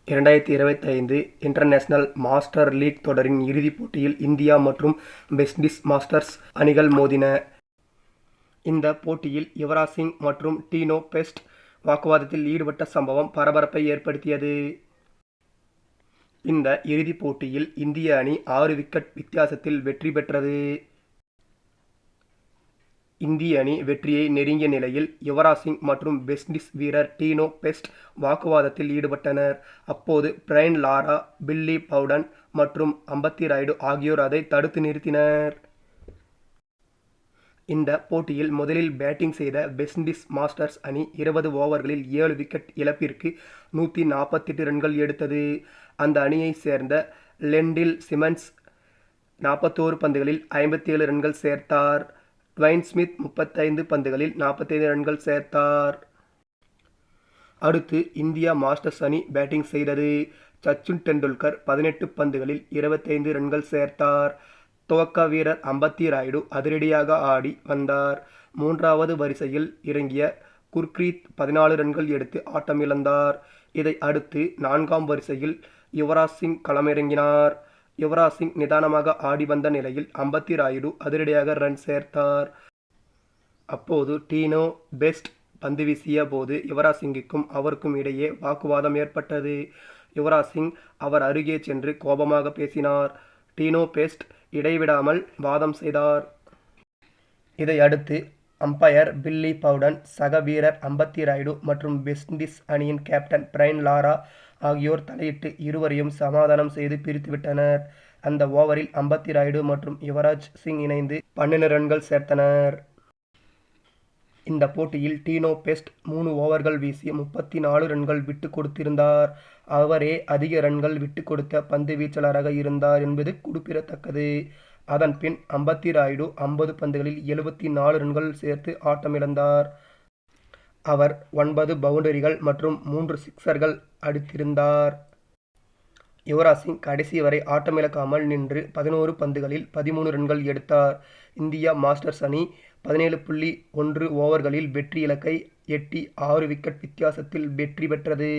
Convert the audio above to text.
2025 international master league தொடரின் இறுதிப் போட்டியில் இந்தியா மற்றும் வெஸ்ட் இண்டீஸ் மாஸ்டர்ஸ் அணிகள் மோதின. இந்த போட்டியில் யுவராஜ் சிங் மற்றும் டீனோ பெஸ்ட் வாக்குவாதத்தில் ஈடுபட்ட சம்பவம் பரபரப்பை ஏற்படுத்தியது. இந்த இறுதிப் போட்டியில் இந்திய அணி 6 விக்கெட் வித்தியாசத்தில் வெற்றி பெற்றது. இந்திய அணி வெற்றியை நெருங்கிய நிலையில் யுவராஜ் சிங் மற்றும் வெஸ்ட் இண்டீஸ் வீரர் டீனோ பெஸ்ட் வாக்குவாதத்தில் ஈடுபட்டனர். அப்போது பிரையன் லாரா, பில்லி பவுடன் மற்றும் அம்பத்தி ராயுடு ஆகியோர் அதை தடுத்து நிறுத்தினர். இந்த போட்டியில் முதலில் பேட்டிங் செய்த வெஸ்ட் இண்டீஸ் மாஸ்டர்ஸ் அணி 20 ஓவர்களில் 7 விக்கெட் இழப்பிற்கு 148 ரன்கள் எடுத்தது. அந்த அணியைச் சேர்ந்த லெண்டில் சிமன்ஸ் 41 பந்துகளில் 57 ரன்கள் சேர்த்தார். டுவைன் ஸ்மித் 35 பந்துகளில் 45 ரன்கள் சேர்த்தார். அடுத்து இந்தியா மாஸ்டர்ஸ் அணி பேட்டிங் செய்தது. சச்சின் டெண்டுல்கர் 18 பந்துகளில் 25 ரன்கள் சேர்த்தார். துவக்க வீரர் அம்பத்தி ராயுடு அதிரடியாக ஆடி வந்தார். 3வது வரிசையில் இறங்கிய குர்ப்ரீத் 14 ரன்கள் எடுத்து ஆட்டமிழந்தார். இதை அடுத்து 4ஆம் வரிசையில் யுவராஜ் சிங் களமிறங்கினார். யுவராஜ் சிங் நிதானமாக ஆடி வந்த நிலையில் அம்பத்தி ராயுடு அதிரடியாக ரன் சேர்த்தார். அப்போது டீனோ பெஸ்ட் பந்து வீசிய போது யுவராஜ் சிங்குக்கும் அவருக்கும் இடையே வாக்குவாதம் ஏற்பட்டது. யுவராஜ் சிங் அவர் அருகே சென்று கோபமாக பேசினார். டீனோ பெஸ்ட் இடைவிடாமல் வாதம் செய்தார். இதை அடுத்து அம்பையர் பில்லி பவுடன், சக வீரர் அம்பத்தி ராயுடு மற்றும் வெஸ்ட் இண்டீஸ் அணியின் கேப்டன் பிரையன் லாரா ஆகியோர் தலையிட்டு இருவரையும் சமாதானம் செய்து பிரித்துவிட்டனர். அந்த ஓவரில் அம்பத்தி ராயுடு மற்றும் யுவராஜ் சிங் இணைந்து 12 ரன்கள் சேர்த்தனர். இந்த போட்டியில் டீனோ பெஸ்ட் 3 ஓவர்கள் வீசி 34 ரன்கள் விட்டு கொடுத்திருந்தார். அவரே அதிக ரன்கள் விட்டு கொடுத்த பந்து வீச்சாளராக இருந்தார் என்பது குறிப்பிடத்தக்கது. அதன் பின் அம்பத்தி ராயுடு 50 பந்துகளில் 74 ரன்கள் சேர்த்து ஆட்டமிழந்தார். அவர் 9 பவுண்டரிகள் மற்றும் 3 சிக்சர்கள் அடித்திருந்தார். யுவராஜ் சிங் கடைசி வரை ஆட்டமிழக்காமல் நின்று 11 பந்துகளில் 13 ரன்கள் எடுத்தார். இந்தியா மாஸ்டர்ஸ் அணி 17.1 ஓவர்களில் வெற்றி இலக்கை எட்டி 6 விக்கெட் வித்தியாசத்தில் வெற்றி பெற்றது.